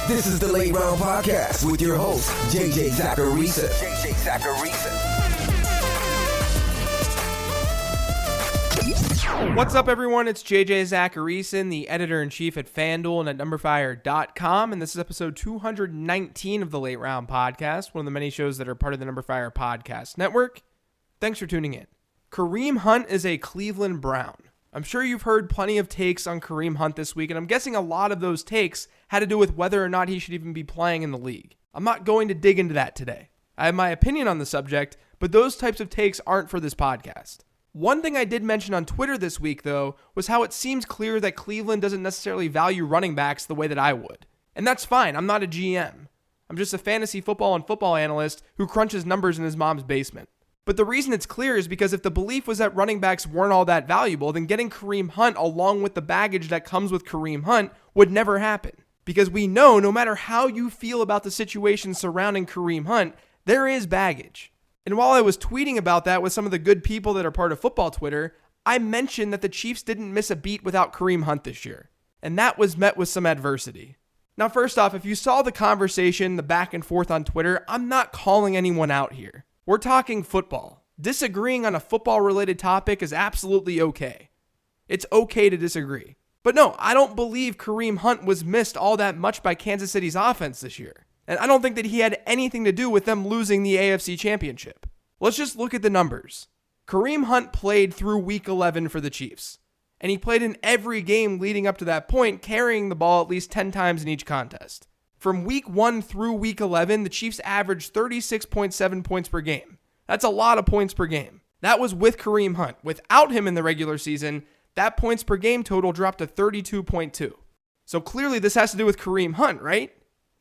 This is the Late Round Podcast with your host, JJ Zacharisa. What's up, everyone? It's JJ Zacharisa, the editor-in-chief at FanDuel and at NumberFire.com, and this is episode 219 of the Late Round Podcast, one of the many shows that are part of the NumberFire Podcast Network. Thanks for tuning in. Kareem Hunt is a Cleveland Brown. I'm sure you've heard plenty of takes on Kareem Hunt this week, and I'm guessing a lot of those takes had to do with whether or not he should even be playing in the league. I'm not going to dig into that today. I have my opinion on the subject, but those types of takes aren't for this podcast. One thing I did mention on Twitter this week, though, was how it seems clear that Cleveland doesn't necessarily value running backs the way that I would. And that's fine. I'm not a GM. I'm just a fantasy football and football analyst who crunches numbers in his mom's basement. But the reason it's clear is because if the belief was that running backs weren't all that valuable, then getting Kareem Hunt along with the baggage that comes with Kareem Hunt would never happen. Because we know no matter how you feel about the situation surrounding Kareem Hunt, there is baggage. And while I was tweeting about that with some of the good people that are part of football Twitter, I mentioned that the Chiefs didn't miss a beat without Kareem Hunt this year. And that was met with some adversity. Now, first off, if you saw the conversation, the back and forth on Twitter, I'm not calling anyone out here. We're talking football. Disagreeing on a football-related topic is absolutely okay. It's okay to disagree. But no, I don't believe Kareem Hunt was missed all that much by Kansas City's offense this year. And I don't think that he had anything to do with them losing the AFC Championship. Let's just look at the numbers. Kareem Hunt played through Week 11 for the Chiefs. And he played in every game leading up to that point, carrying the ball at least 10 times in each contest. From Week 1 through Week 11, the Chiefs averaged 36.7 points per game. That's a lot of points per game. That was with Kareem Hunt. Without him in the regular season, that points per game total dropped to 32.2. So clearly this has to do with Kareem Hunt, right?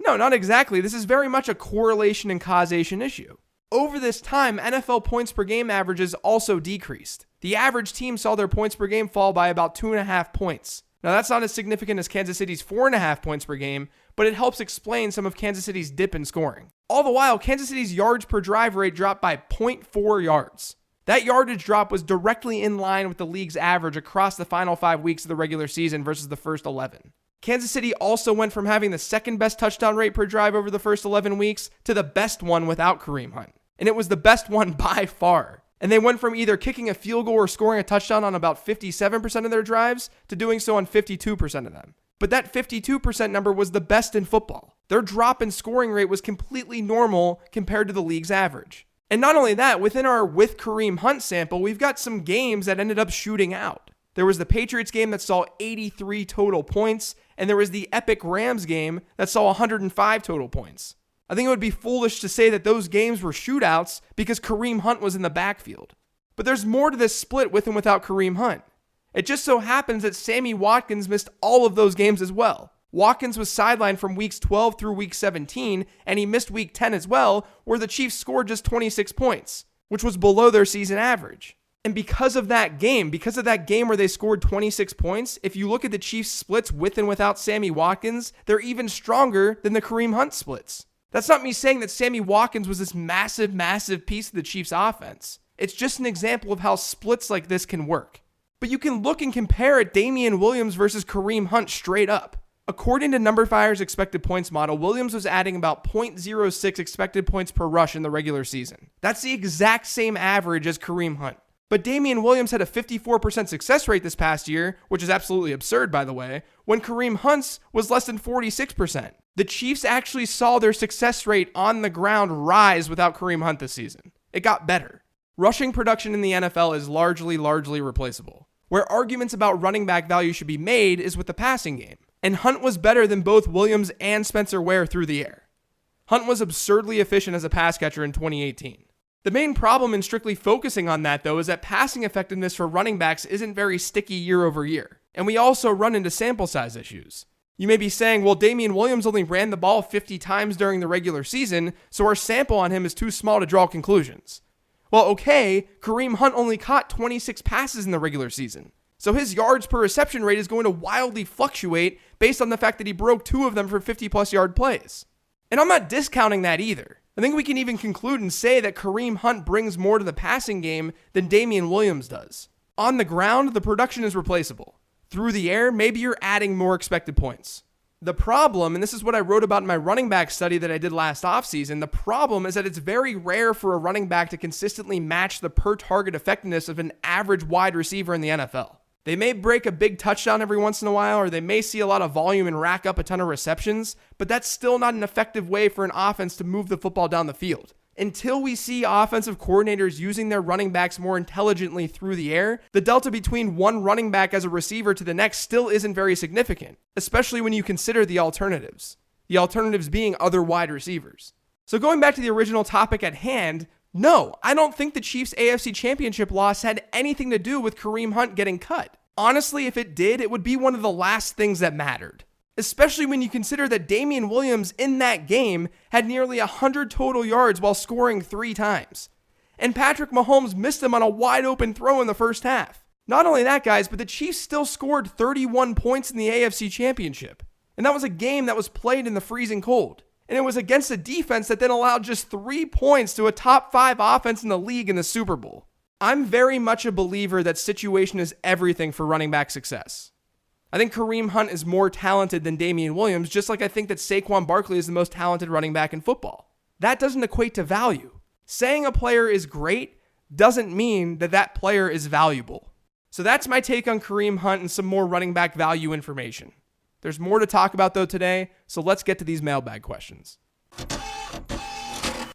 No, not exactly. This is very much a correlation and causation issue. Over this time, NFL points per game averages also decreased. The average team saw their points per game fall by about 2.5 points. Now, that's not as significant as Kansas City's 4.5 points per game, but it helps explain some of Kansas City's dip in scoring. All the while, Kansas City's yards per drive rate dropped by 0.4 yards. That yardage drop was directly in line with the league's average across the final 5 weeks of the regular season versus the first 11. Kansas City also went from having the second best touchdown rate per drive over the first 11 weeks to the best one without Kareem Hunt. And it was the best one by far. And they went from either kicking a field goal or scoring a touchdown on about 57% of their drives to doing so on 52% of them. But that 52% number was the best in football. Their drop in scoring rate was completely normal compared to the league's average. And not only that, within our with Kareem Hunt sample, we've got some games that ended up shooting out. There was the Patriots game that saw 83 total points, and there was the epic Rams game that saw 105 total points. I think it would be foolish to say that those games were shootouts because Kareem Hunt was in the backfield. But there's more to this split with and without Kareem Hunt. It just so happens that Sammy Watkins missed all of those games as well. Watkins was sidelined from weeks 12 through week 17, and he missed week 10 as well, where the Chiefs scored just 26 points, which was below their season average. And because of that game where they scored 26 points, if you look at the Chiefs splits with and without Sammy Watkins, they're even stronger than the Kareem Hunt splits. That's not me saying that Sammy Watkins was this massive piece of the Chiefs' offense. It's just an example of how splits like this can work. But you can look and compare it Damian Williams versus Kareem Hunt straight up. According to NumberFire's expected points model, Williams was adding about 0.06 expected points per rush in the regular season. That's the exact same average as Kareem Hunt. But Damian Williams had a 54% success rate this past year, which is absolutely absurd, by the way, when Kareem Hunt's was less than 46%. The Chiefs actually saw their success rate on the ground rise without Kareem Hunt this season. It got better. Rushing production in the NFL is largely replaceable. Where arguments about running back value should be made is with the passing game. And Hunt was better than both Williams and Spencer Ware through the air. Hunt was absurdly efficient as a pass catcher in 2018. The main problem in strictly focusing on that, though, is that passing effectiveness for running backs isn't very sticky year over year. And we also run into sample size issues. You may be saying, well, Damian Williams only ran the ball 50 times during the regular season, so our sample on him is too small to draw conclusions. Well, okay, Kareem Hunt only caught 26 passes in the regular season. So his yards per reception rate is going to wildly fluctuate based on the fact that he broke 2 of them for 50-plus yard plays. And I'm not discounting that either. I think we can even conclude and say that Kareem Hunt brings more to the passing game than Damian Williams does. On the ground, the production is replaceable. Through the air, maybe you're adding more expected points. The problem, and this is what I wrote about in my running back study that I did last offseason, the problem is that it's very rare for a running back to consistently match the per target effectiveness of an average wide receiver in the NFL. They may break a big touchdown every once in a while, or they may see a lot of volume and rack up a ton of receptions, but that's still not an effective way for an offense to move the football down the field. Until we see offensive coordinators using their running backs more intelligently through the air, the delta between one running back as a receiver to the next still isn't very significant, especially when you consider the alternatives. The alternatives being other wide receivers. So going back to the original topic at hand, no, I don't think the Chiefs' AFC Championship loss had anything to do with Kareem Hunt getting cut. Honestly, if it did, it would be one of the last things that mattered. Especially when you consider that Damian Williams in that game had nearly 100 total yards while scoring 3 times. And Patrick Mahomes missed him on a wide open throw in the first half. Not only that, guys, but the Chiefs still scored 31 points in the AFC Championship. And that was a game that was played in the freezing cold. And it was against a defense that then allowed just 3 points to a top 5 offense in the league in the Super Bowl. I'm very much a believer that situation is everything for running back success. I think Kareem Hunt is more talented than Damian Williams, just like I think that Saquon Barkley is the most talented running back in football. That doesn't equate to value. Saying a player is great doesn't mean that that player is valuable. So that's my take on Kareem Hunt and some more running back value information. There's more to talk about though today, so let's get to these mailbag questions.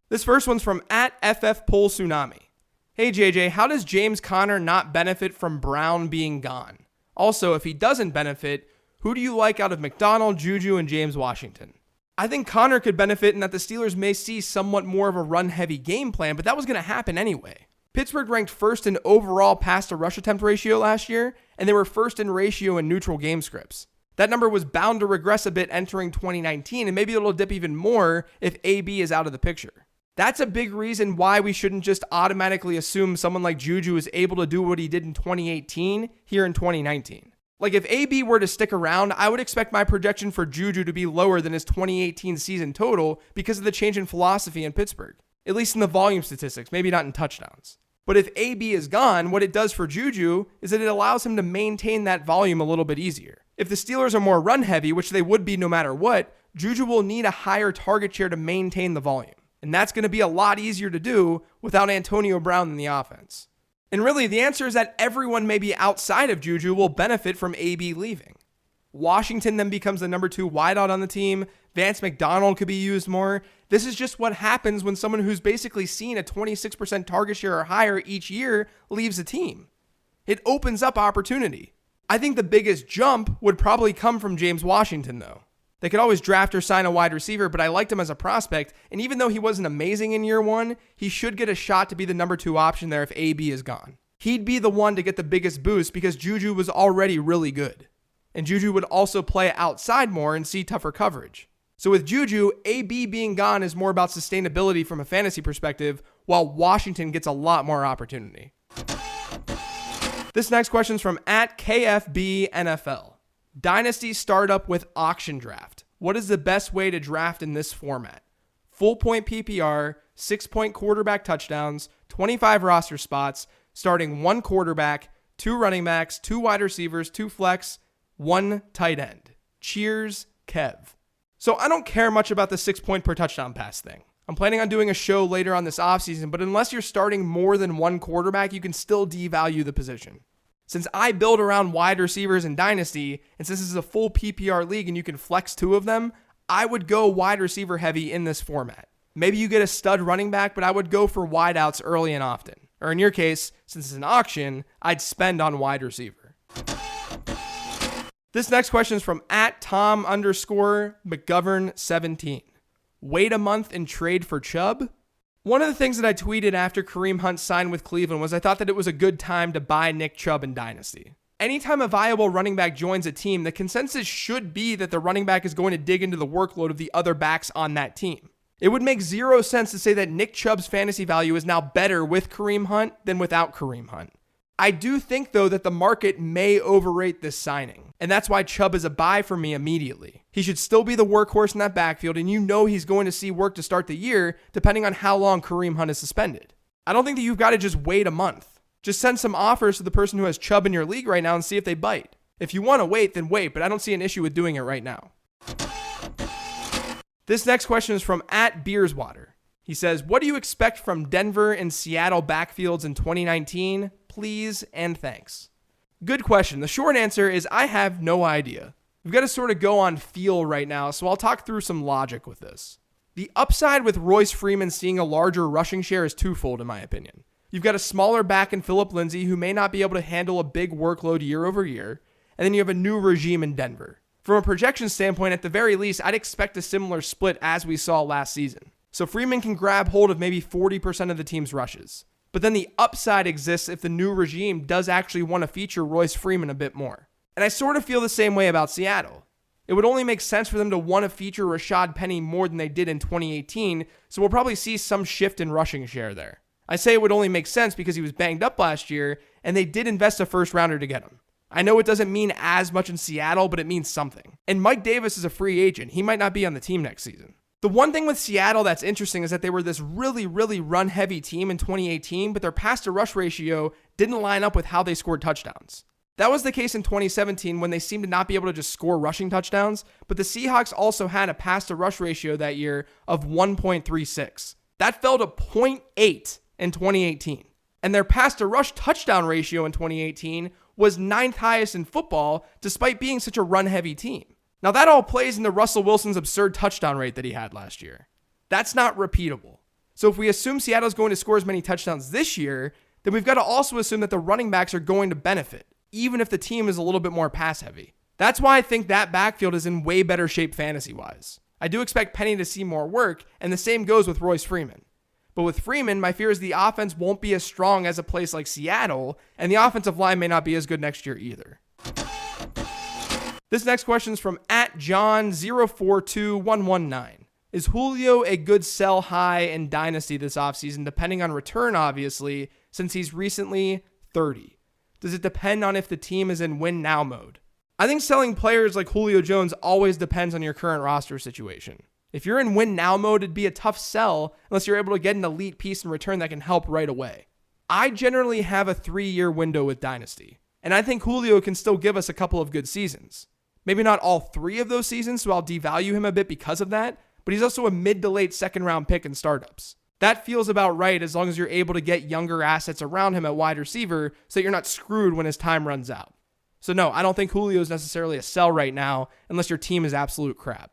This first one's from @FFPolTsunami. Hey JJ, how does James Conner not benefit from Brown being gone? Also, if he doesn't benefit, who do you like out of McDonald, Juju, and James Washington? I think Conner could benefit in that the Steelers may see somewhat more of a run-heavy game plan, but that was going to happen anyway. Pittsburgh ranked first in overall pass-to-rush attempt ratio last year, and they were first in ratio in neutral game scripts. That number was bound to regress a bit entering 2019, and maybe it'll dip even more if AB is out of the picture. That's a big reason why we shouldn't just automatically assume someone like Juju is able to do what he did in 2018 here in 2019. Like if AB were to stick around, I would expect my projection for Juju to be lower than his 2018 season total because of the change in philosophy in Pittsburgh. At least in the volume statistics, maybe not in touchdowns. But if AB is gone, what it does for Juju is that it allows him to maintain that volume a little bit easier. If the Steelers are more run heavy, which they would be no matter what, Juju will need a higher target share to maintain the volume. And that's going to be a lot easier to do without Antonio Brown in the offense. And really, the answer is that everyone maybe outside of Juju will benefit from AB leaving. Washington then becomes the number 2 wideout on the team. Vance McDonald could be used more. This is just what happens when someone who's basically seen a 26% target share or higher each year leaves a team. It opens up opportunity. I think the biggest jump would probably come from James Washington, though. They could always draft or sign a wide receiver, but I liked him as a prospect, and even though he wasn't amazing in year 1, he should get a shot to be the number 2 option there if AB is gone. He'd be the one to get the biggest boost because Juju was already really good. And Juju would also play outside more and see tougher coverage. So with Juju, AB being gone is more about sustainability from a fantasy perspective, while Washington gets a lot more opportunity. This next question is from @KFBNFL. Dynasty startup with auction draft. What is the best way to draft in this format? Full point PPR, 6-point quarterback touchdowns, 25 roster spots, starting 1 quarterback, 2 running backs, 2 wide receivers, 2 flex, 1 tight end. Cheers, Kev. So I don't care much about the 6-point per touchdown pass thing. I'm planning on doing a show later on this offseason, but unless you're starting more than 1 quarterback, you can still devalue the position. Since I build around wide receivers in Dynasty, and since this is a full PPR league and you can flex 2 of them, I would go wide receiver heavy in this format. Maybe you get a stud running back, but I would go for wideouts early and often. Or in your case, since it's an auction, I'd spend on wide receiver. This next question is from @Tom_McGovern17. Wait a month and trade for Chubb? One of the things that I tweeted after Kareem Hunt signed with Cleveland was I thought that it was a good time to buy Nick Chubb in Dynasty. Anytime a viable running back joins a team, the consensus should be that the running back is going to dig into the workload of the other backs on that team. It would make zero sense to say that Nick Chubb's fantasy value is now better with Kareem Hunt than without Kareem Hunt. I do think, though, that the market may overrate this signing, and that's why Chubb is a buy for me immediately. He should still be the workhorse in that backfield, and you know he's going to see work to start the year, depending on how long Kareem Hunt is suspended. I don't think that you've got to just wait a month. Just send some offers to the person who has Chubb in your league right now and see if they bite. If you want to wait, then wait, but I don't see an issue with doing it right now. This next question is from @Beerswater. He says, what do you expect from Denver and Seattle backfields in 2019? Please and thanks. Good question. The short answer is I have no idea. We've got to sort of go on feel right now, so I'll talk through some logic with this. The upside with Royce Freeman seeing a larger rushing share is twofold in my opinion. You've got a smaller back in Phillip Lindsay who may not be able to handle a big workload year over year, and then you have a new regime in Denver. From a projection standpoint, at the very least, I'd expect a similar split as we saw last season. So Freeman can grab hold of maybe 40% of the team's rushes. But then the upside exists if the new regime does actually want to feature Royce Freeman a bit more. And I sort of feel the same way about Seattle. It would only make sense for them to want to feature Rashad Penny more than they did in 2018, so we'll probably see some shift in rushing share there. I say it would only make sense because he was banged up last year, and they did invest a first rounder to get him. I know it doesn't mean as much in Seattle, but it means something. And Mike Davis is a free agent. He might not be on the team next season. The one thing with Seattle that's interesting is that they were this really run-heavy team in 2018, but their pass-to-rush ratio didn't line up with how they scored touchdowns. That was the case in 2017 when they seemed to not be able to just score rushing touchdowns, but the Seahawks also had a pass-to-rush ratio that year of 1.36. That fell to 0.8 in 2018. And their pass-to-rush touchdown ratio in 2018 was 9th highest in football, despite being such a run-heavy team. Now that all plays into Russell Wilson's absurd touchdown rate that he had last year. That's not repeatable. So if we assume Seattle's going to score as many touchdowns this year, then we've got to also assume that the running backs are going to benefit, even if the team is a little bit more pass-heavy. That's why I think that backfield is in way better shape fantasy-wise. I do expect Penny to see more work, and the same goes with Royce Freeman. But with Freeman, my fear is the offense won't be as strong as a place like Seattle, and the offensive line may not be as good next year either. This next question is from @John042119. Is Julio a good sell high in Dynasty this offseason, depending on return, obviously, since he's recently 30? Does it depend on if the team is in win now mode? I think selling players like Julio Jones always depends on your current roster situation. If you're in win now mode, it'd be a tough sell unless you're able to get an elite piece in return that can help right away. I generally have a 3-year window with Dynasty, and I think Julio can still give us a couple of good seasons. Maybe not all 3 of those seasons, so I'll devalue him a bit because of that, but he's also a mid to late second round pick in startups. That feels about right as long as you're able to get younger assets around him at wide receiver so that you're not screwed when his time runs out. So no, I don't think Julio is necessarily a sell right now unless your team is absolute crap.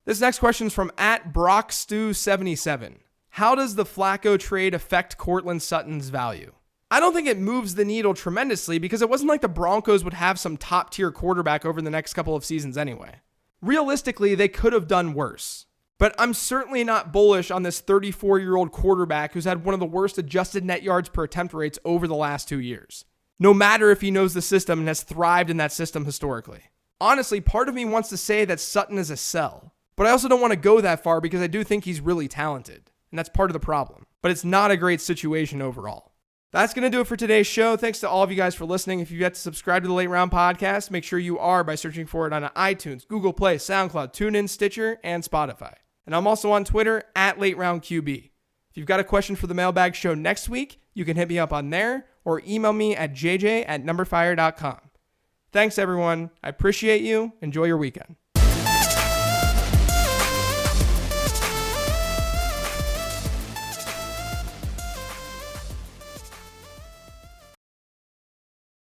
This next question is from @BrockStew77. How does the Flacco trade affect Courtland Sutton's value? I don't think it moves the needle tremendously because it wasn't like the Broncos would have some top tier quarterback over the next couple of seasons anyway. Realistically, they could have done worse. But I'm certainly not bullish on this 34-year-old quarterback who's had one of the worst adjusted net yards per attempt rates over the last 2 years. No matter if he knows the system and has thrived in that system historically. Honestly, part of me wants to say that Sutton is a sell. But I also don't want to go that far because I do think he's really talented. And that's part of the problem. But it's not a great situation overall. That's going to do it for today's show. Thanks to all of you guys for listening. If you've yet to subscribe to the Late Round Podcast, make sure you are by searching for it on iTunes, Google Play, SoundCloud, TuneIn, Stitcher, and Spotify. And I'm also on Twitter @LateRoundQB. If you've got a question for the Mailbag show next week, you can hit me up on there or email me at jj@numberfire.com. Thanks, everyone. I appreciate you. Enjoy your weekend.